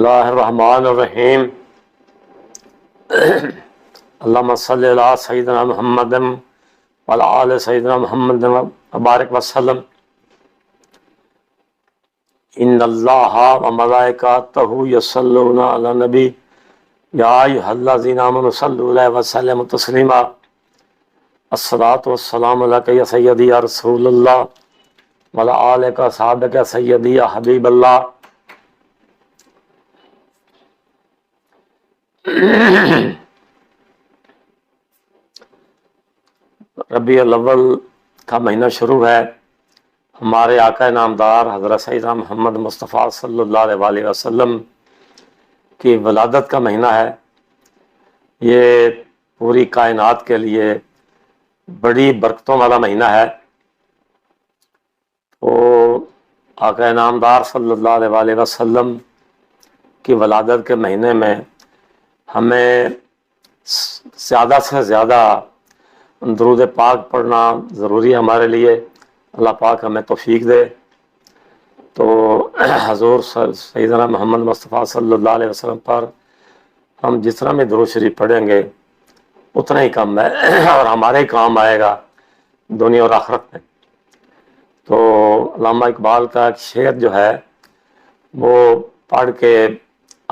Bismillahirrahmanirrahim. Allahumma salli ala Sayyidina Muhammadin wa ala ali Sayyidina Muhammadin wa barik wa sallam. Inna Allaha wa malaikatahu yusalluna ala nabi ya ayyuhallazina amanu sallu alayhi wa sallimu taslima. As-salatu was-salamu alayka ya sayyidi ya Rasulullah wa ala alika sahabaka ya sayyidi ya Habiballah. ربیع الاول کا مہینہ شروع ہے. ہمارے آقا نامدار حضرت سیدنا محمد مصطفیٰ صلی اللہ علیہ وسلم کی ولادت کا مہینہ ہے. یہ پوری کائنات کے لیے بڑی برکتوں والا مہینہ ہے. تو آقا نامدار صلی اللہ علیہ وسلم کی ولادت کے مہینے میں ہمیں زیادہ سے زیادہ درود پاک پڑھنا ضروری ہے ہمارے لیے. اللہ پاک ہمیں توفیق دے. تو حضور سیدنا محمد مصطفیٰ صلی اللہ علیہ وسلم پر ہم جتنا بھی درود شریف پڑھیں گے اتنا ہی کم ہے اور ہمارے ہی کام آئے گا دنیا اور آخرت میں. تو علامہ اقبال کا ایک شعر جو ہے وہ پڑھ کے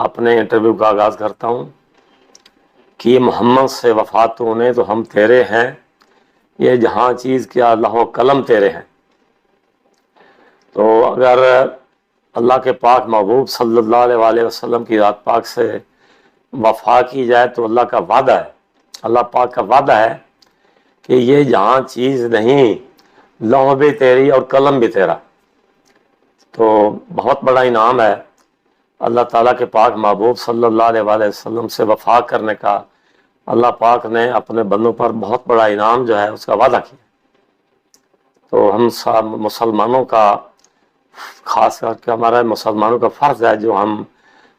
اپنے انٹرویو کا آغاز کرتا ہوں کہ محمد سے وفا تو نے تو ہم تیرے ہیں، یہ جہاں چیز کیا اللہ و قلم تیرے ہیں. تو اگر اللہ کے پاک محبوب صلی اللہ علیہ وسلم کی ذات پاک سے وفا کی جائے تو اللہ کا وعدہ ہے، اللہ پاک کا وعدہ ہے کہ یہ جہاں چیز نہیں لوح بھی تیری اور قلم بھی تیرا. تو بہت بڑا انعام ہے اللہ تعالیٰ کے پاک محبوب صلی اللہ علیہ وسلم سے وفا کرنے کا. اللہ پاک نے اپنے بندوں پر بہت بڑا انعام جو ہے اس کا وعدہ کیا. تو ہم سب مسلمانوں کا، خاص کر کے ہمارا مسلمانوں کا فرض ہے جو ہم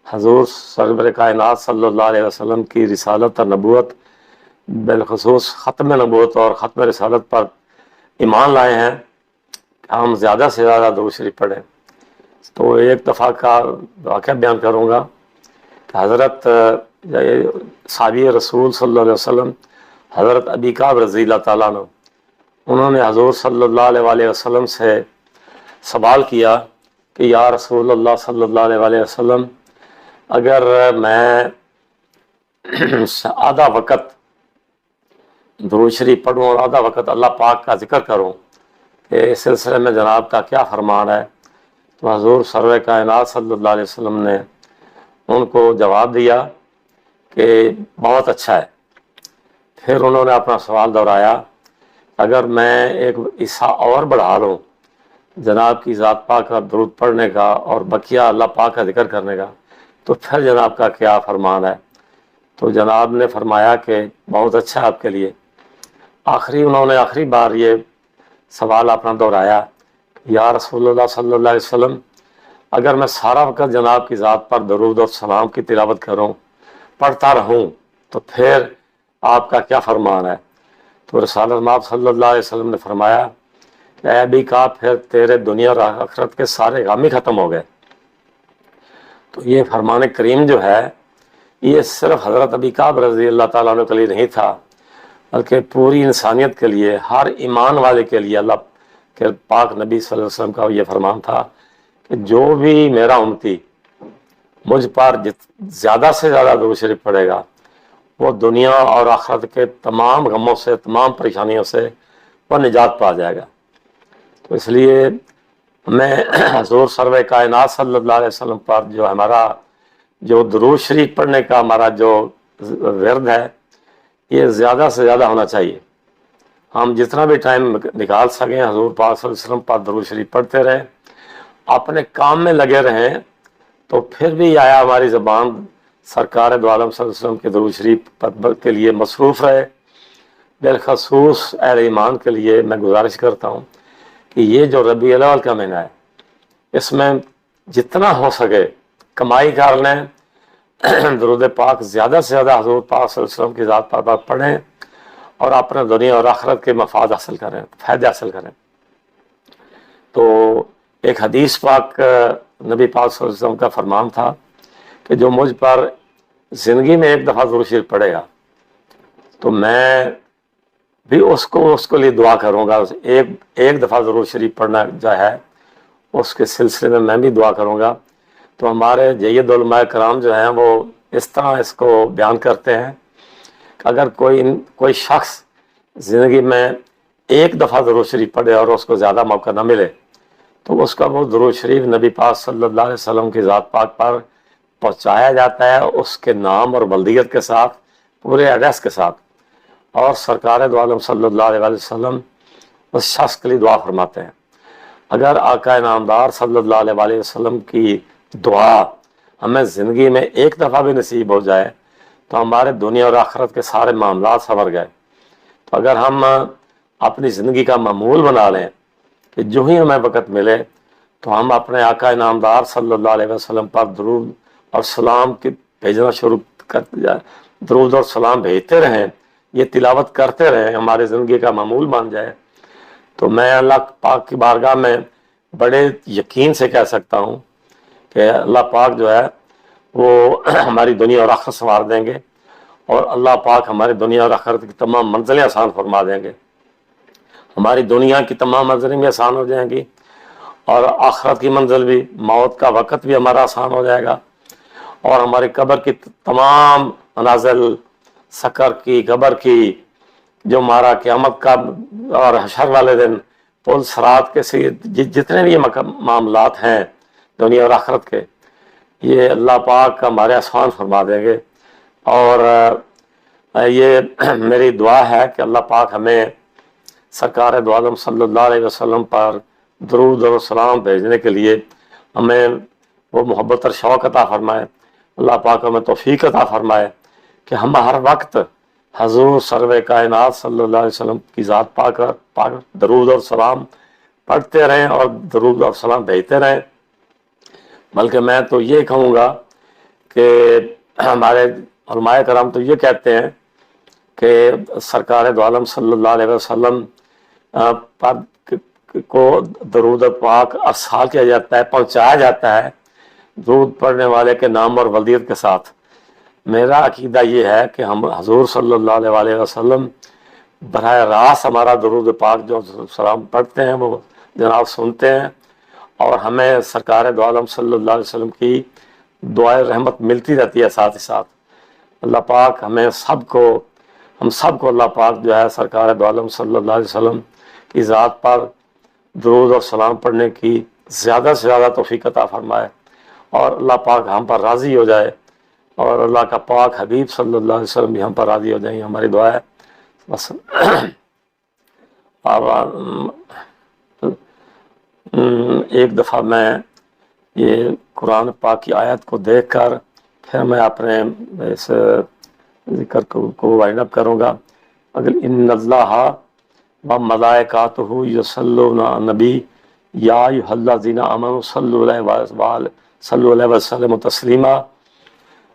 حضور سرور کائنات صلی اللہ علیہ وسلم کی رسالت اور نبوت، بالخصوص ختم نبوت اور ختم رسالت پر ایمان لائے ہیں، ہم زیادہ سے زیادہ درود شریف پڑھیں. تو ایک دفعہ کا واقعہ بیان کروں گا کہ حضرت صحابی رسول صلی اللہ علیہ وسلم حضرت ابی کعب رضی اللہ تعالیٰ عنہ، انہوں نے حضور صلی اللہ علیہ وسلم سے سوال کیا کہ یا رسول اللہ صلی اللہ علیہ وسلم، اگر میں آدھا وقت درود شریف پڑھوں اور آدھا وقت اللہ پاک کا ذکر کروں کہ اس سلسلے میں جناب کا کیا فرمان ہے؟ تو حضور سرور کائنات صلی اللہ علیہ وسلم نے ان کو جواب دیا کہ بہت اچھا ہے. پھر انہوں نے اپنا سوال دہرایا، اگر میں ایک حصہ اور بڑھا لوں جناب کی ذات پاک کا درود پڑھنے کا اور بقیہ اللہ پاک کا ذکر کرنے کا تو پھر جناب کا کیا فرمان ہے؟ تو جناب نے فرمایا کہ بہت اچھا ہے آپ کے لیے. انہوں نے آخری بار یہ سوال اپنا دہرایا، یا رسول اللہ صلی اللہ علیہ وسلم، اگر میں سارا وقت جناب کی ذات پر درود اور سلام کی تلاوت کروں، پڑھتا رہوں، تو پھر آپ کا کیا فرمان ہے؟ تو رسالت مآب صلی اللہ علیہ وسلم نے فرمایا کہ اے ابی کعب، پھر تیرے دنیا اور آخرت کے سارے غم ہی ختم ہو گئے. تو یہ فرمان کریم جو ہے یہ صرف حضرت ابی کعب رضی اللہ تعالیٰ عنہ کے لیے نہیں تھا، بلکہ پوری انسانیت کے لیے، ہر ایمان والے کے لیے اللہ کہ پاک نبی صلی اللہ علیہ وسلم کا یہ فرمان تھا کہ جو بھی میرا امتی مجھ پر زیادہ سے زیادہ درود شریف پڑھے گا وہ دنیا اور آخرت کے تمام غموں سے، تمام پریشانیوں سے وہ نجات پا جائے گا. تو اس لیے میں حضور سرور کائنات صلی اللہ علیہ وسلم پر جو ہمارا جو درود شریف پڑھنے کا ہمارا جو ورد ہے یہ زیادہ سے زیادہ ہونا چاہیے. ہم جتنا بھی ٹائم نکال سکیں حضور پاک صلی اللہ علیہ وسلم پر درود شریف پڑھتے رہیں، اپنے کام میں لگے رہیں، تو پھر بھی آیا ہماری زبان سرکار دو عالم صلی اللہ علیہ وسلم کے درود شریف کے لیے مصروف رہے. بالخصوص اہل ایمان کے لیے میں گزارش کرتا ہوں کہ یہ جو ربیع الاول کا مہینہ ہے اس میں جتنا ہو سکے کمائی کر لیں، درود پاک زیادہ سے زیادہ حضور پاک صلی اللہ علیہ وسلم کی ذات پر پڑھیں اور اپنے دنیا اور آخرت کے مفاد حاصل کریں، فائدے حاصل کریں. تو ایک حدیث پاک نبی پاک صلی اللہ علیہ وسلم کا فرمان تھا کہ جو مجھ پر زندگی میں ایک دفعہ درود شریف پڑھے گا تو میں بھی اس کو لیے دعا کروں گا. ایک دفعہ درود شریف پڑھنا جو ہے اس کے سلسلے میں بھی دعا کروں گا. تو ہمارے جید علماء کرام جو ہیں وہ اس طرح اس کو بیان کرتے ہیں کہ اگر کوئی شخص زندگی میں ایک دفعہ درود شریف پڑھے اور اس کو زیادہ موقع نہ ملے تو اس کا وہ درود شریف نبی پاک صلی اللہ علیہ وسلم کی ذات پاک پر پہنچایا جاتا ہے اس کے نام اور بلدیت کے ساتھ, پورے ایڈریس کے ساتھ, اور سرکار دو عالم صلی اللہ علیہ وسلم اس شخص کے لیے دعا فرماتے ہیں. اگر آقا نامدار صلی اللہ علیہ وسلم کی دعا ہمیں زندگی میں ایک دفعہ بھی نصیب ہو جائے تو ہمارے دنیا اور آخرت کے سارے معاملات سنور گئے. تو اگر ہم اپنی زندگی کا معمول بنا لیں کہ جو ہی ہمیں وقت ملے تو ہم اپنے آقا نامدار صلی اللہ علیہ وسلم پر درود اور سلام کی بھیجنا شروع کرتے جائیں, درود اور سلام بھیجتے رہیں, یہ تلاوت کرتے رہیں, ہماری زندگی کا معمول بن جائے, تو میں اللہ پاک کی بارگاہ میں بڑے یقین سے کہہ سکتا ہوں کہ اللہ پاک جو ہے وہ ہماری دنیا اور آخرت سنوار دیں گے, اور اللہ پاک ہماری دنیا اور آخرت کی تمام منزلیں آسان فرما دیں گے. ہماری دنیا کی تمام منزلیں بھی آسان ہو جائیں گی اور آخرت کی منزل بھی, موت کا وقت بھی ہمارا آسان ہو جائے گا, اور ہماری قبر کی تمام منازل, سکر کی, قبر کی, جو ہمارا قیامت کا اور حشر والے دن پل صراط کے سے جتنے بھی معاملات ہیں دنیا اور آخرت کے, یہ اللہ پاک ہمارے آسان فرما دیں گے. اور یہ میری دعا ہے کہ اللہ پاک ہمیں سرکار دو عالم صلی اللہ علیہ وسلم پر درود اور سلام بھیجنے کے لیے ہمیں وہ محبت اور شوق عطا فرمائے. اللہ پاک ہمیں توفیق عطا فرمائے کہ ہم ہر وقت حضور سرور کائنات صلی اللہ علیہ وسلم کی ذات پاک درود اور سلام پڑھتے رہیں اور درود اور سلام بھیجتے رہیں. بلکہ میں تو یہ کہوں گا کہ ہمارے علماء کرام تو یہ کہتے ہیں کہ سرکار دو عالم صلی اللہ علیہ وسلم پر کو درود پاک ارسال کیا جاتا ہے, پہنچایا جاتا ہے درود پڑھنے والے کے نام اور ولدیت کے ساتھ. میرا عقیدہ یہ ہے کہ ہم حضور صلی اللہ علیہ وسلم براہ راست ہمارا درود پاک جو سلام پڑھتے ہیں وہ جناب سنتے ہیں, اور ہمیں سرکار دو عالم صلی اللہ علیہ وسلم کی دعائے رحمت ملتی رہتی ہے ساتھ ہی ساتھ. اللہ پاک ہم سب کو اللہ پاک جو ہے سرکار دو عالم صلی اللہ علیہ وسلم کی ذات پر درود اور سلام پڑھنے کی زیادہ سے زیادہ توفیق عطا فرمائے, اور اللہ پاک ہم پر راضی ہو جائے, اور اللہ کا پاک حبیب صلی اللہ علیہ وسلم بھی ہم پر راضی ہو جائیں. ہماری دعا ہے بس. ایک دفعہ میں یہ قرآن پاک کی آیت کو دیکھ کر پھر میں اپنے اس ذکر کو وائنڈ اپ کروں گا. اگر ان اللہ و ملائکاتہ یصلون علی النبی یا ایھا الذین آمنوا صلوا علیہ وسلم تسلیما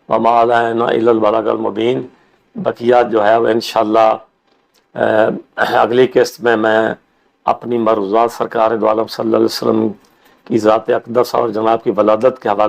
وما علینا الا البلاغ المبین. بقیات جو ہے وہ انشاءاللہ اگلی قسط میں اپنی مرضات سرکار دو عالم صلی اللہ علیہ وسلم کی ذات اقدس اور جناب کی ولادت کے حوالے